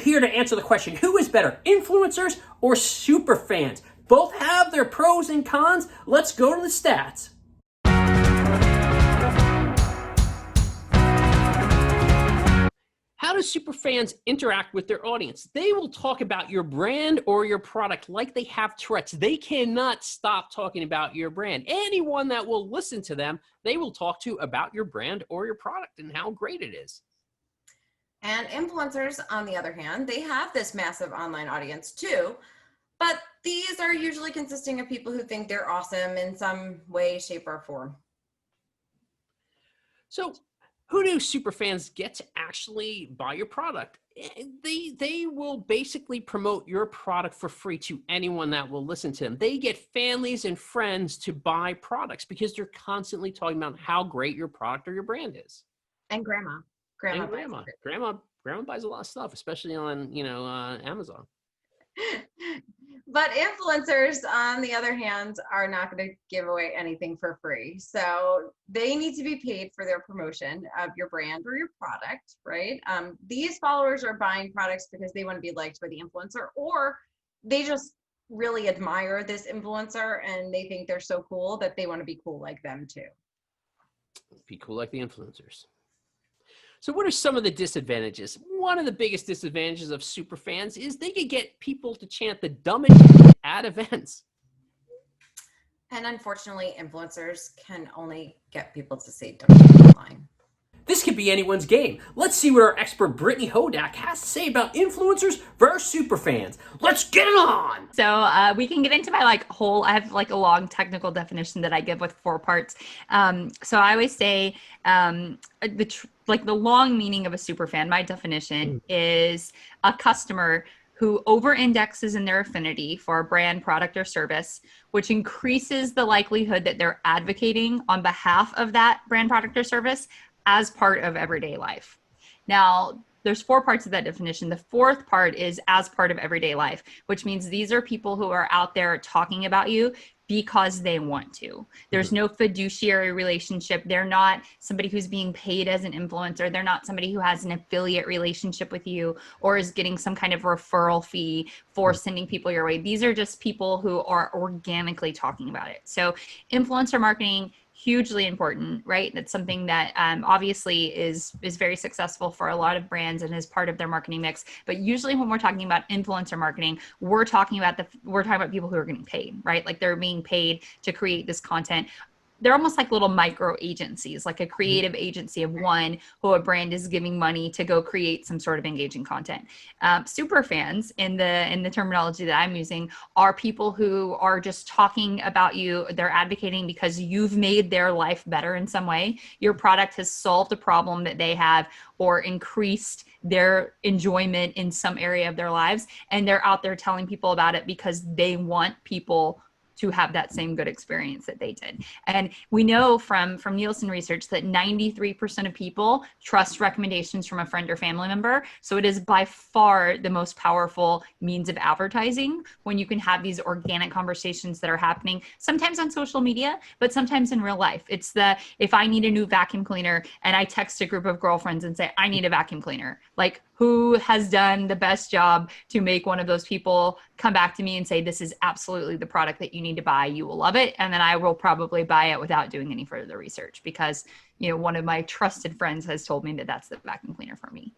here to answer the question, who is better, influencers or superfans? Both have their pros and cons. Let's go to the stats. How do superfans interact with their audience? They will talk about your brand or your product like they have Tourette's. They cannot stop talking about your brand. Anyone that will listen to them, they will talk to about your brand or your product and how great it is. And influencers, on the other hand, they have this massive online audience too, but these are usually consisting of people who think they're awesome in some way, shape, or form. So who do superfans get to actually buy your product? They will basically promote your product for free to anyone that will listen to them. They get families and friends to buy products because they're constantly talking about how great your product or your brand is. And grandma. Grandma buys a lot of stuff, especially on, Amazon. But influencers, on the other hand, are not going to give away anything for free. So they need to be paid for their promotion of your brand or your product, right? These followers are buying products because they want to be liked by the influencer, or they just really admire this influencer and they think they're so cool that they want to be cool like them too. Be cool like the influencers. So what are some of the disadvantages? One of the biggest disadvantages of superfans is they could get people to chant the dumbest shit at events. And unfortunately, influencers can only get people to say dumb shit online. This could be anyone's game. Let's see what our expert Brittany Hodak has to say about influencers versus superfans. Let's get it on! So we can get into my I have a long technical definition that I give with 4 parts. So I always say the long meaning of a superfan, my definition is a customer who over-indexes in their affinity for a brand, product, or service, which increases the likelihood that they're advocating on behalf of that brand, product, or service as part of everyday life. Now, there's 4 parts of that definition. The 4th part is as part of everyday life, which means these are people who are out there talking about you because they want to. There's no fiduciary relationship. They're not somebody who's being paid as an influencer. They're not somebody who has an affiliate relationship with you or is getting some kind of referral fee for sending people your way. These are just people who are organically talking about it. So influencer marketing, hugely important, right? That's something that obviously is very successful for a lot of brands and is part of their marketing mix. But usually when we're talking about influencer marketing, we're talking about people who are getting paid, right? Like they're being paid to create this content. They're almost like little micro agencies, like a creative agency of one who a brand is giving money to go create some sort of engaging content. Super fans, in the terminology that I'm using, are people who are just talking about you. They're advocating because you've made their life better in some way. Your product has solved a problem that they have or increased their enjoyment in some area of their lives. And they're out there telling people about it because they want people to have that same good experience that they did. And we know from Nielsen research that 93% of people trust recommendations from a friend or family member. So it is by far the most powerful means of advertising when you can have these organic conversations that are happening, sometimes on social media, but sometimes in real life. It's if I need a new vacuum cleaner and I text a group of girlfriends and say, I need a vacuum cleaner, like who has done the best job to make one of those people come back to me and say, this is absolutely the product that you need to buy. You will love it. And then I will probably buy it without doing any further research because, one of my trusted friends has told me that that's the vacuum cleaner for me.